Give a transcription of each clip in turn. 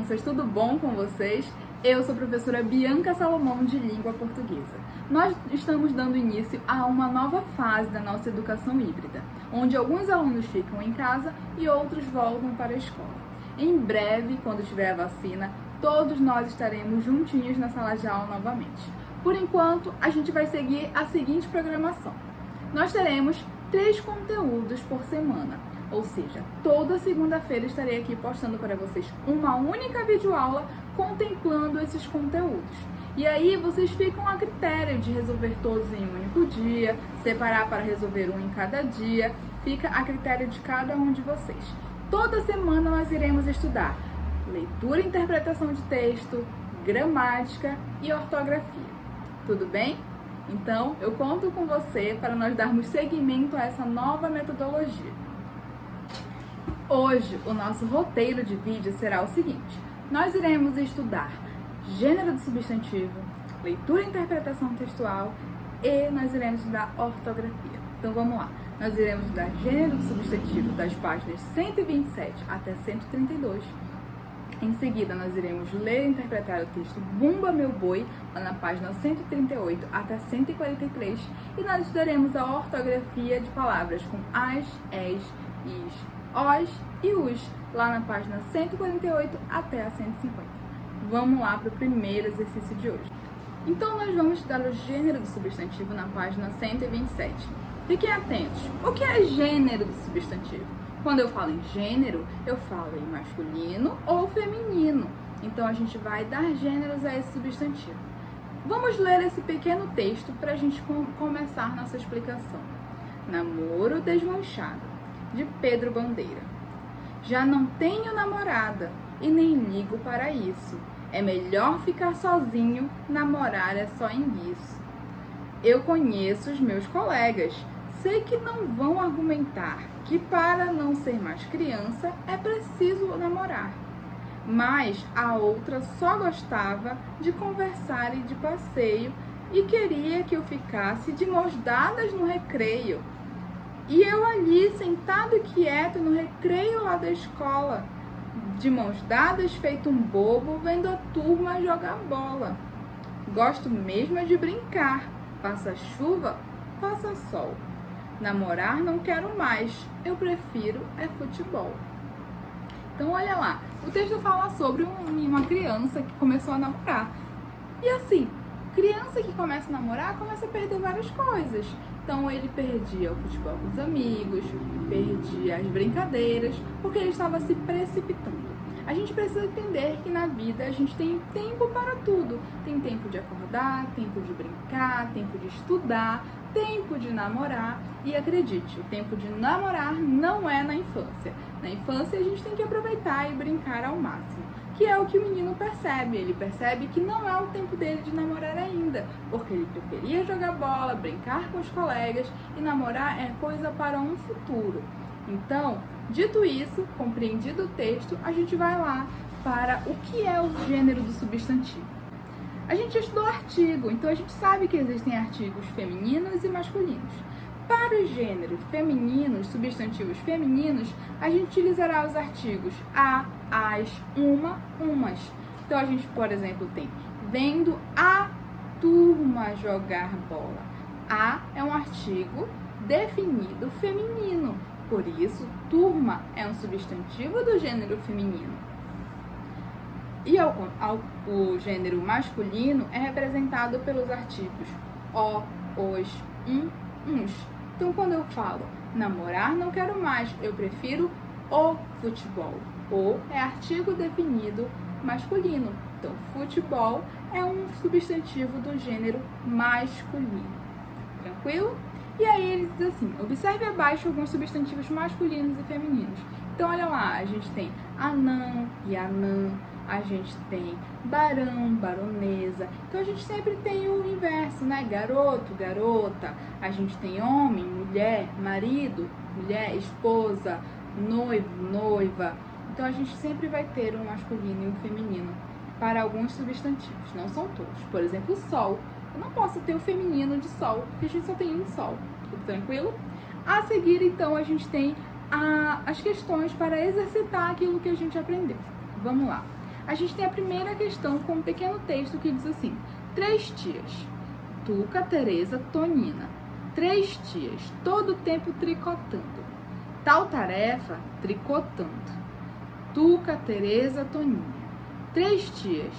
crianças, tudo bom com vocês? Eu sou a professora Bianca Salomão de Língua Portuguesa. Nós estamos dando início a uma nova fase da nossa educação híbrida, onde alguns alunos ficam em casa e outros voltam para a escola. Em breve, quando tiver a vacina, todos nós estaremos juntinhos na sala de aula novamente. Por enquanto, a gente vai seguir a seguinte programação. Nós teremos 3 conteúdos por semana. Ou seja, toda segunda-feira estarei aqui postando para vocês uma única videoaula contemplando esses conteúdos. E aí vocês ficam a critério de resolver todos em um único dia, separar para resolver um em cada dia, fica a critério de cada um de vocês. Toda semana nós iremos estudar leitura e interpretação de texto, gramática e ortografia. Tudo bem? Então, eu conto com você para nós darmos seguimento a essa nova metodologia. Hoje, o nosso roteiro de vídeo será o seguinte: nós iremos estudar gênero do substantivo, leitura e interpretação textual e nós iremos estudar ortografia. Então vamos lá, nós iremos estudar gênero do substantivo das páginas 127 até 132. Em seguida, nós iremos ler e interpretar o texto Bumba Meu Boi, lá na página 138 até 143. E nós estudaremos a ortografia de palavras com as, es, is, os e os, lá na página 148 até a 150. Vamos lá para o primeiro exercício de hoje. Então, nós vamos estudar o gênero do substantivo na página 127. Fiquem atentos. O que é gênero do substantivo? Quando eu falo em gênero, eu falo em masculino ou feminino. Então, a gente vai dar gêneros a esse substantivo. Vamos ler esse pequeno texto para a gente começar nossa explicação. Namoro desmanchado, de Pedro Bandeira. Já não tenho namorada e nem ligo para isso. É melhor ficar sozinho, namorar é só enguiço. Eu conheço os meus colegas. Sei que não vão argumentar que para não ser mais criança é preciso namorar. Mas a outra só gostava de conversar e de passeio e queria que eu ficasse de mãos dadas no recreio. E eu ali, sentado e quieto no recreio lá da escola, de mãos dadas, feito um bobo, vendo a turma jogar bola. Gosto mesmo é de brincar, faça chuva, faça sol. Namorar não quero mais, eu prefiro é futebol. Então olha lá, o texto fala sobre uma criança que começou a namorar. E assim, criança que começa a namorar começa a perder várias coisas. Então ele perdia o futebol com os amigos, perdia as brincadeiras, porque ele estava se precipitando. A gente precisa entender que na vida a gente tem tempo para tudo. Tem tempo de acordar, tempo de brincar, tempo de estudar, tempo de namorar. E acredite, o tempo de namorar não é na infância. Na infância a gente tem que aproveitar e brincar ao máximo, que é o que o menino percebe. Ele percebe que não é o tempo dele de namorar ainda, porque ele preferia jogar bola, brincar com os colegas, e namorar é coisa para um futuro. Então, dito isso, compreendido o texto, a gente vai lá para o que é o gênero do substantivo. A gente estudou artigo, então a gente sabe que existem artigos femininos e masculinos. Para os gêneros femininos, substantivos femininos, a gente utilizará os artigos a, as, uma, umas. Então a gente, por exemplo, tem vendo a turma jogar bola. A é um artigo definido feminino. Por isso, turma é um substantivo do gênero feminino. E o gênero masculino é representado pelos artigos o, os, uns. Então, quando eu falo namorar não quero mais, eu prefiro o futebol. O é artigo definido masculino. Então, futebol é um substantivo do gênero masculino. Tranquilo? E aí ele diz assim, observe abaixo alguns substantivos masculinos e femininos. Então olha lá, a gente tem anão e anã, a gente tem barão, baronesa. Então a gente sempre tem o inverso, né? Garoto, garota. A gente tem homem, mulher, marido, mulher, esposa, noivo, noiva. Então a gente sempre vai ter um masculino e um feminino para alguns substantivos, não são todos. Por exemplo, sol. Eu não posso ter o feminino de sol, porque a gente só tem um sol. Tudo tranquilo? A seguir, então, a gente tem as questões para exercitar aquilo que a gente aprendeu. Vamos lá. A gente tem a primeira questão com um pequeno texto que diz assim: 3 tias, Tuca, Teresa, Tonina. 3 tias, todo o tempo tricotando. Tal tarefa, tricotando. Tuca, Teresa, Toninha. 3 tias,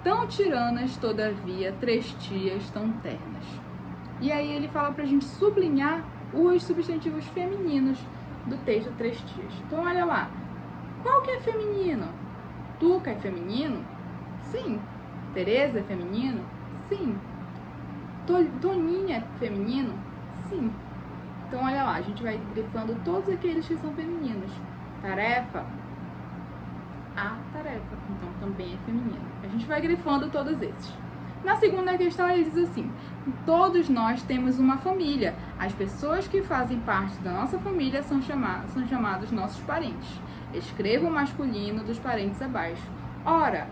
tão tiranas, todavia, 3 tias tão ternas. E aí ele fala pra gente sublinhar os substantivos femininos do texto 3 tias. Então olha lá, qual que é feminino? Tuca é feminino? Sim. Teresa é feminino? Sim. Toninha é feminino? Sim. Então olha lá, a gente vai grifando todos aqueles que são femininos. Tarefa, a tarefa, então também é feminino. A gente vai grifando todos esses. Na segunda questão ele diz assim: todos nós temos uma família. As pessoas que fazem parte da nossa família são chamados nossos parentes. Escreva o masculino dos parentes abaixo. Ora,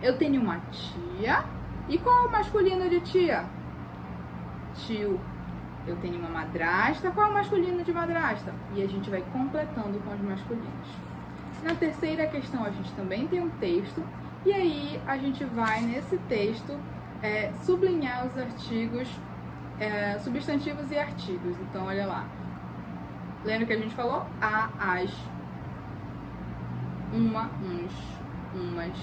eu tenho uma tia. E qual é o masculino de tia? Tio. Eu tenho uma madrasta. Qual é o masculino de madrasta? E a gente vai completando com os masculinos. Na terceira questão a gente também tem um texto. E aí a gente vai nesse texto sublinhar os artigos, substantivos e artigos. Então olha lá. Lembra que a gente falou? A, as, uma, uns, umas,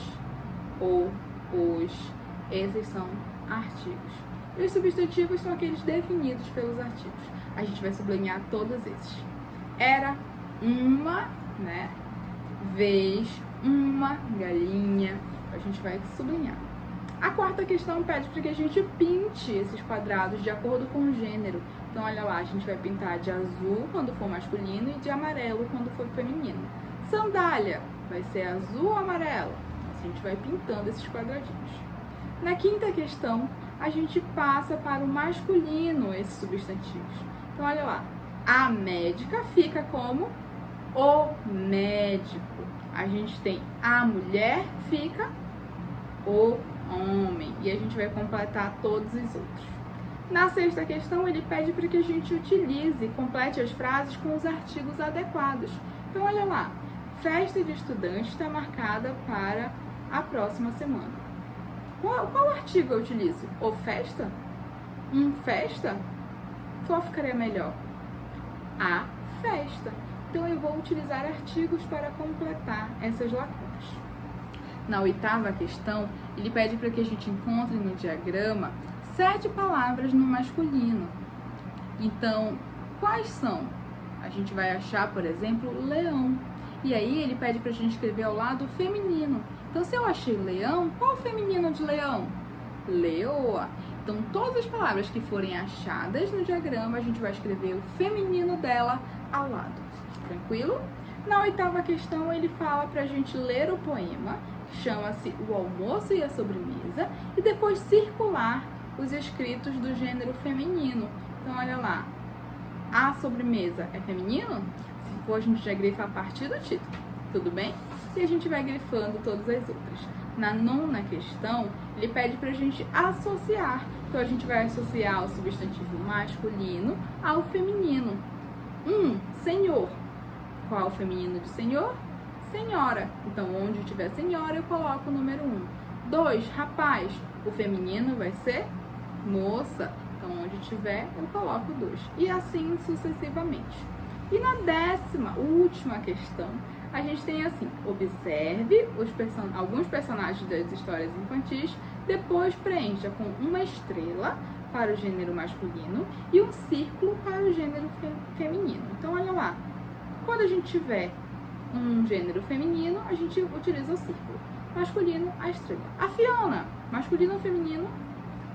ou, os. Esses são artigos. E os substantivos são aqueles definidos pelos artigos. A gente vai sublinhar todos esses. Era uma, né? Vez, uma galinha. A gente vai sublinhar. A quarta questão pede para que a gente pinte esses quadrados de acordo com o gênero. Então, olha lá, a gente vai pintar de azul quando for masculino e de amarelo quando for feminino. Sandália vai ser azul ou amarelo. A gente vai pintando esses quadradinhos. Na quinta questão, a gente passa para o masculino esses substantivos. Então, olha lá. A médica fica como o médico. A gente tem a mulher fica o homem. E a gente vai completar todos os outros. Na sexta questão, ele pede para que a gente complete as frases com os artigos adequados. Então, olha lá. Festa de estudante está marcada para a próxima semana. Qual artigo eu utilizo? O festa? Festa? Qual ficaria melhor? A festa. Então, eu vou utilizar artigos para completar essas lacunas. Na oitava questão, ele pede para que a gente encontre no diagrama 7 palavras no masculino. Então, quais são? A gente vai achar, por exemplo, leão. E aí, ele pede para a gente escrever ao lado feminino. Então, se eu achei leão, qual é o feminino de leão? Leoa. Então, todas as palavras que forem achadas no diagrama, a gente vai escrever o feminino dela ao lado. Tranquilo? Na oitava questão, ele fala pra gente ler o poema, que chama-se O Almoço e a Sobremesa, e depois circular os escritos do gênero feminino. Então, olha lá. A sobremesa é feminino? Se for, a gente já grifa a partir do título. Tudo bem? E a gente vai grifando todas as outras. Na nona questão, ele pede pra gente associar. Então, a gente vai associar o substantivo masculino ao feminino. Senhor. Qual é o feminino de senhor? Senhora. Então, onde tiver senhora, eu coloco o número 1. 2, rapaz. O feminino vai ser moça. Então, onde tiver, eu coloco 2. E assim sucessivamente. E na 10ª, última questão, a gente tem assim: observe alguns personagens das histórias infantis, depois preencha com uma estrela para o gênero masculino e um círculo para o gênero feminino. Então, olha lá. Quando a gente tiver um gênero feminino, a gente utiliza o círculo. Masculino, a estrela. A Fiona, masculino ou feminino?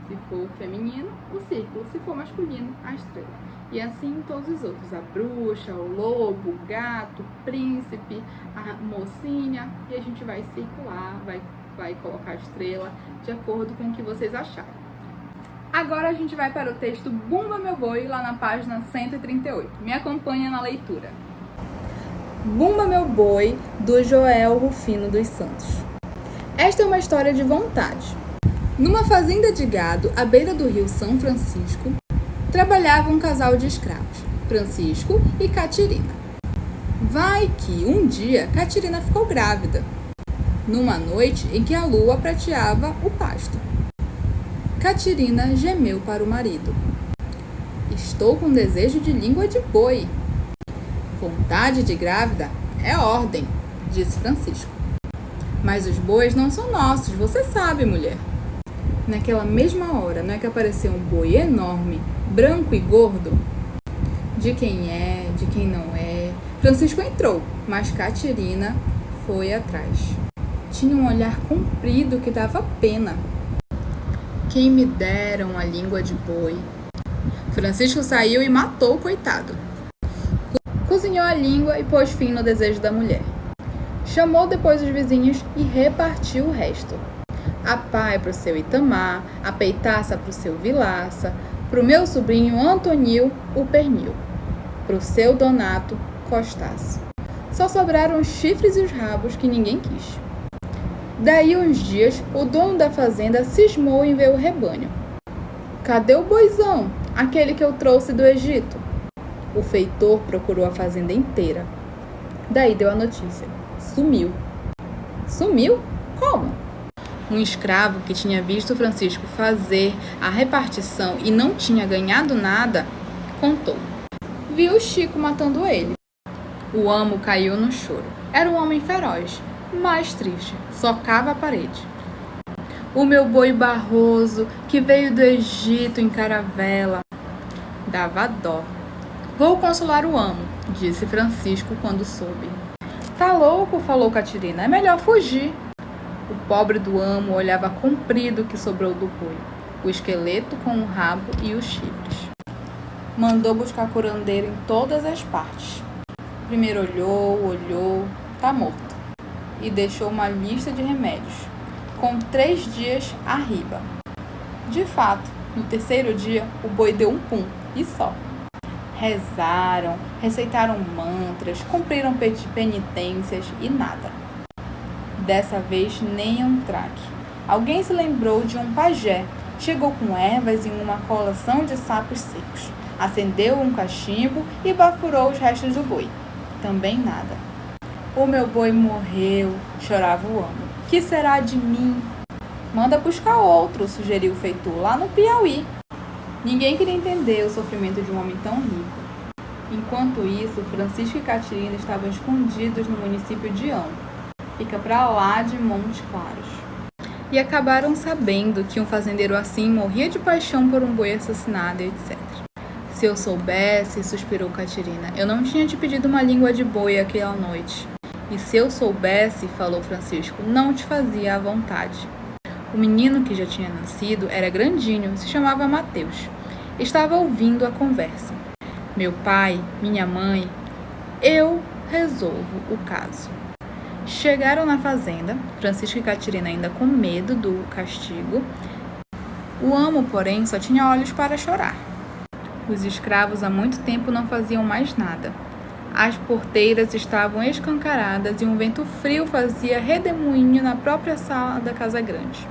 Se for feminino, o círculo. Se for masculino, a estrela. E assim todos os outros. A bruxa, o lobo, o gato, o príncipe, a mocinha. E a gente vai circular, vai colocar a estrela de acordo com o que vocês acharem. Agora a gente vai para o texto Bumba Meu Boi, lá na página 138. Me acompanha na leitura. Bumba Meu Boi, do Joel Rufino dos Santos. Esta é uma história de vontade. Numa fazenda de gado, à beira do rio São Francisco, trabalhava um casal de escravos, Francisco e Catirina. Vai que, um dia, Catirina ficou grávida. numa noite em que a lua prateava o pasto. Catirina gemeu para o marido. Estou com desejo de língua de boi. Vontade de grávida é ordem, disse Francisco. Mas os bois não são nossos, você sabe, mulher. Naquela mesma hora, não é que apareceu um boi enorme, branco e gordo? De quem é, de quem não é. Francisco entrou, mas Catirina foi atrás. Tinha um olhar comprido que dava pena. Quem me dera uma língua de boi. Francisco saiu e matou o coitado. Cozinhou a língua e pôs fim no desejo da mulher. Chamou depois os vizinhos e repartiu o resto. A paia para o seu Itamar, a peitaça para o seu Vilaça, para o meu sobrinho Antonil, o pernil, para o seu Donato, Costaço. Só sobraram os chifres e os rabos que ninguém quis. Daí uns dias, o dono da fazenda cismou em ver o rebanho. Cadê o boizão, aquele que eu trouxe do Egito? O feitor procurou a fazenda inteira. Daí deu a notícia. Sumiu. Sumiu? Como? Um escravo que tinha visto Francisco fazer a repartição e não tinha ganhado nada, contou. Viu o Chico matando ele. O amo caiu no choro. Era um homem feroz, mais triste, socava a parede. O meu boi Barroso, que veio do Egito em caravela. Dava dó. Vou consolar o amo, disse Francisco quando soube. Tá louco, falou Catirina, é melhor fugir. O pobre do amo olhava comprido o que sobrou do boi, o esqueleto com o rabo e os chifres. Mandou buscar curandeiro em todas as partes. Primeiro olhou, tá morto. E deixou uma lista de remédios. Com 3 dias, arriba. De fato, no 3º dia, o boi deu um pum, e só. Rezaram, receitaram mantras, cumpriram penitências e nada. Dessa vez, nem um traque. Alguém se lembrou de um pajé. Chegou com ervas e uma colação de sapos secos. Acendeu um cachimbo e bafurou os restos do boi. Também nada. O meu boi morreu, chorava o amo. Que será de mim? Manda buscar outro, sugeriu o feitor, lá no Piauí. Ninguém queria entender o sofrimento de um homem tão rico. Enquanto isso, Francisco e Catirina estavam escondidos no município de Ão. Fica pra lá de Montes Claros. E acabaram sabendo que um fazendeiro assim morria de paixão por um boi assassinado, etc. Se eu soubesse, suspirou Catirina, eu não tinha te pedido uma língua de boi aquela noite. E se eu soubesse, falou Francisco, não te fazia à vontade. O menino que já tinha nascido era grandinho, se chamava Mateus. Estava ouvindo a conversa. Meu pai, minha mãe, eu resolvo o caso. Chegaram na fazenda, Francisco e Catirina ainda com medo do castigo. O amo, porém, só tinha olhos para chorar. Os escravos há muito tempo não faziam mais nada. As porteiras estavam escancaradas e um vento frio fazia redemoinho na própria sala da casa grande.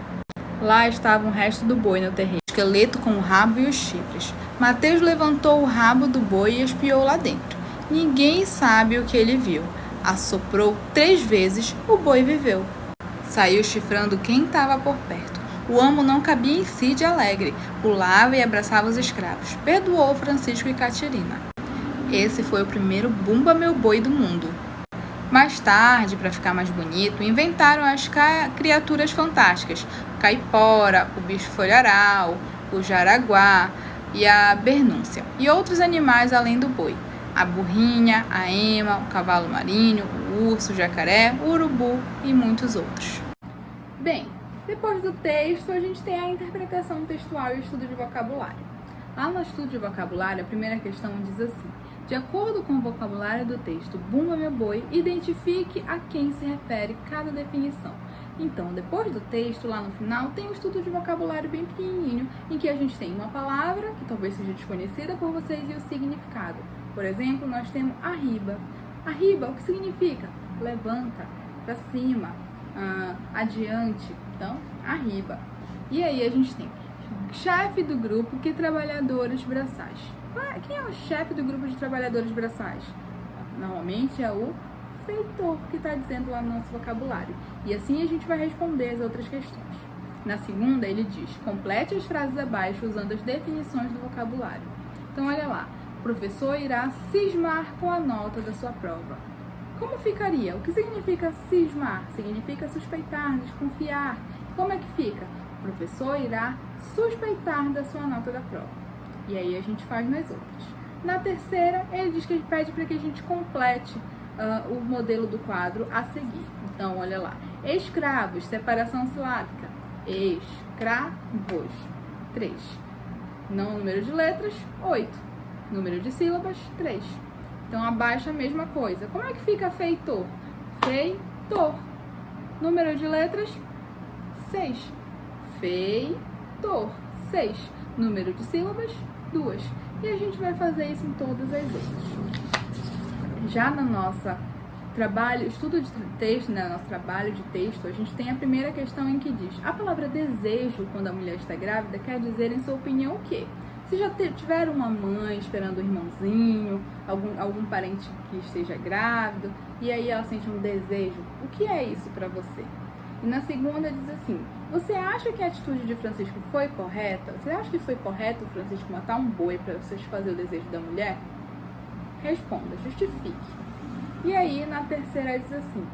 Lá estava o resto do boi no terreiro, o esqueleto com o rabo e os chifres. Mateus levantou o rabo do boi e espiou lá dentro. Ninguém sabe o que ele viu. Assoprou 3 vezes, o boi viveu. Saiu chifrando quem estava por perto. O amo não cabia em si de alegre, pulava e abraçava os escravos. Perdoou Francisco e Catirina. Esse foi o primeiro Bumba Meu Boi do mundo. Mais tarde, para ficar mais bonito, inventaram as criaturas fantásticas. O caipora, o bicho folharal, o jaraguá e a bernúncia. E outros animais além do boi. A burrinha, a ema, o cavalo marinho, o urso, o jacaré, o urubu e muitos outros. Bem, depois do texto, a gente tem a interpretação textual e o estudo de vocabulário. Lá no estudo de vocabulário, a primeira questão diz assim: de acordo com o vocabulário do texto Bumba Meu Boi, identifique a quem se refere cada definição. Então, depois do texto, lá no final, tem um estudo de vocabulário bem pequenininho, em que a gente tem uma palavra, que talvez seja desconhecida por vocês, e o significado. Por exemplo, nós temos arriba. Arriba, o que significa? Levanta, para cima, adiante. Então, arriba. E aí a gente tem chefe do grupo, que trabalhadores braçais. Quem é o chefe do grupo de trabalhadores braçais? Normalmente é o feitor que está dizendo lá no nosso vocabulário. E assim a gente vai responder as outras questões. Na segunda, ele diz, complete as frases abaixo usando as definições do vocabulário. Então, olha lá, o professor irá cismar com a nota da sua prova. Como ficaria? O que significa cismar? Significa suspeitar, desconfiar. Como é que fica? O professor irá suspeitar da sua nota da prova. E aí a gente faz nas outras. Na terceira, ele diz que ele pede para que a gente complete o modelo do quadro a seguir. Então, olha lá. Escravos, separação silábica. Escravos. 3. Não número de letras, 8. Número de sílabas, 3. Então, abaixo a mesma coisa. Como é que fica feitor? Feitor. Número de letras, 6. Feitor. 6. Número de sílabas, 2. E a gente vai fazer isso em todas as outras. Já na nossa estudo de texto, né, nosso trabalho de texto, a gente tem a primeira questão em que diz: a palavra desejo, quando a mulher está grávida, quer dizer, em sua opinião, o quê? Se já tiver uma mãe esperando um irmãozinho, algum parente que esteja grávido, e aí ela sente um desejo, o que é isso para você? E na segunda diz assim: você acha que a atitude de Francisco foi correta? Você acha que foi correto o Francisco matar um boi para satisfazer o desejo da mulher? Responda, justifique. E aí, na terceira, diz assim: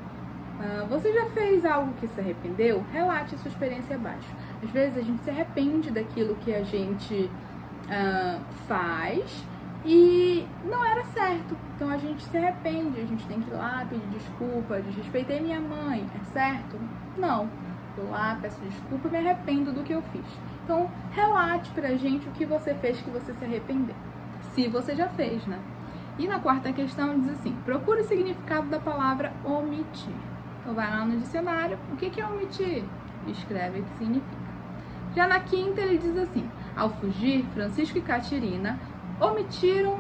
você já fez algo que se arrependeu? Relate a sua experiência abaixo. Às vezes a gente se arrepende daquilo que a gente faz e não era certo. Então a gente se arrepende, a gente tem que ir lá pedir desculpa, desrespeitei minha mãe, é certo? Não. Vou lá, peço desculpa, me arrependo do que eu fiz. Então, relate pra gente o que você fez que você se arrependeu. Se você já fez, né? E na quarta questão diz assim: procure o significado da palavra omitir. Então vai lá no dicionário, o que é omitir? Escreve o que significa. Já na quinta ele diz assim: ao fugir, Francisco e Catirina omitiram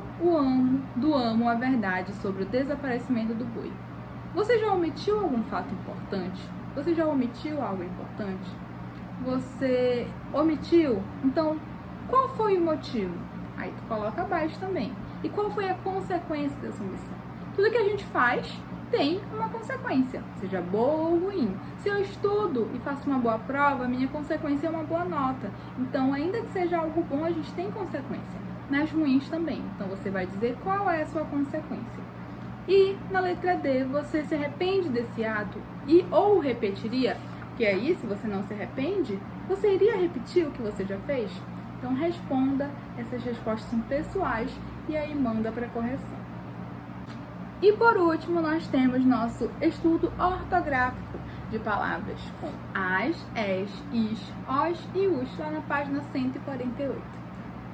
do amo a verdade sobre o desaparecimento do boi. Você já omitiu algum fato importante? Você já omitiu algo importante? Você omitiu? Então, qual foi o motivo? Aí tu coloca abaixo também. E qual foi a consequência dessa omissão? Tudo que a gente faz tem uma consequência, seja boa ou ruim. Se eu estudo e faço uma boa prova, a minha consequência é uma boa nota. Então, ainda que seja algo bom, a gente tem consequência. Nas ruins também. Então, você vai dizer qual é a sua consequência. E na letra D, você se arrepende desse ato ou repetiria? Porque aí, se você não se arrepende, você iria repetir o que você já fez? Então, responda, essas respostas são pessoais e aí manda para correção. E por último, nós temos nosso estudo ortográfico de palavras com as, es, is, os e us, lá na página 148.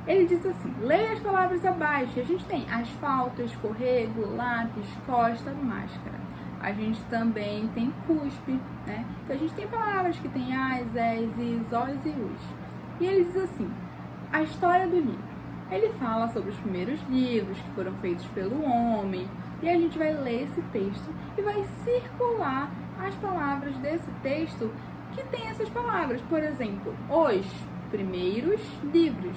Ele diz assim: leia as palavras abaixo. A gente tem asfalto, escorrego, lápis, costa, máscara. A gente também tem cuspe, né? Então a gente tem palavras que tem as, es, is, os e us. E ele diz assim: a história do livro. Ele fala sobre os primeiros livros que foram feitos pelo homem. E a gente vai ler esse texto e vai circular as palavras desse texto que tem essas palavras. Por exemplo, os primeiros livros.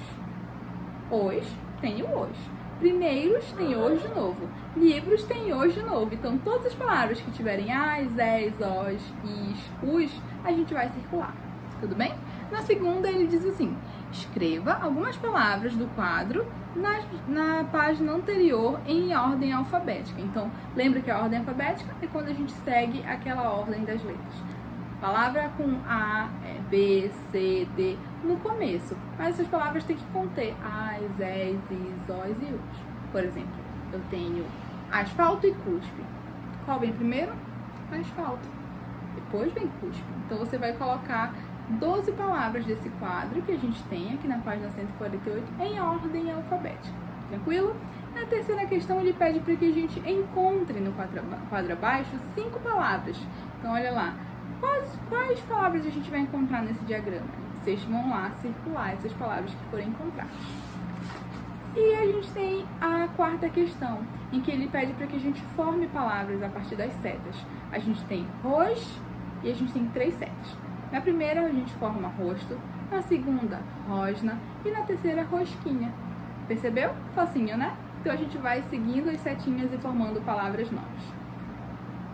Os tem o os. Primeiros tem os de novo. Livros tem os de novo. Então, todas as palavras que tiverem as, es, os, is, us, a gente vai circular. Tudo bem? Na segunda, ele diz assim: escreva algumas palavras do quadro na página anterior em ordem alfabética. Então, lembra que a ordem alfabética é quando a gente segue aquela ordem das letras. Palavra com A, B, C, D no começo. Mas essas palavras têm que conter as, es, is, os e us. Por exemplo, eu tenho asfalto e cuspe. Qual vem primeiro? Asfalto. Depois vem cuspe. Então, você vai colocar 12 palavras desse quadro que a gente tem aqui na página 148 em ordem alfabética. Tranquilo? Na terceira questão, ele pede para que a gente encontre no quadro abaixo 5 palavras. Então, olha lá. Quais palavras a gente vai encontrar nesse diagrama? Vocês vão lá circular essas palavras que forem encontradas. E a gente tem a quarta questão, em que ele pede para que a gente forme palavras a partir das setas. A gente tem ros e a gente tem 3 setas. Na primeira, a gente forma rosto, na segunda, rosna e na terceira, rosquinha. Percebeu? Facinho, né? Então, a gente vai seguindo as setinhas e formando palavras novas.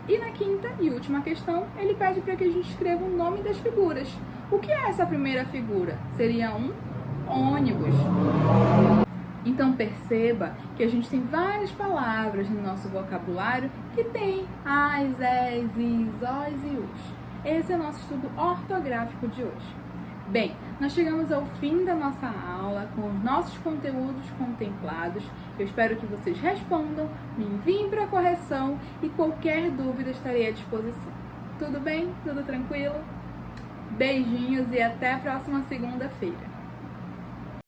E na quinta e última questão, ele pede para que a gente escreva o nome das figuras. O que é essa primeira figura? Seria um ônibus. Então perceba que a gente tem várias palavras no nosso vocabulário que tem as, es, is, os e os. Esse é o nosso estudo ortográfico de hoje. Bem, nós chegamos ao fim da nossa aula com os nossos conteúdos contemplados. Eu espero que vocês respondam, me enviem para correção e qualquer dúvida estarei à disposição. Tudo bem? Tudo tranquilo? Beijinhos e até a próxima segunda-feira.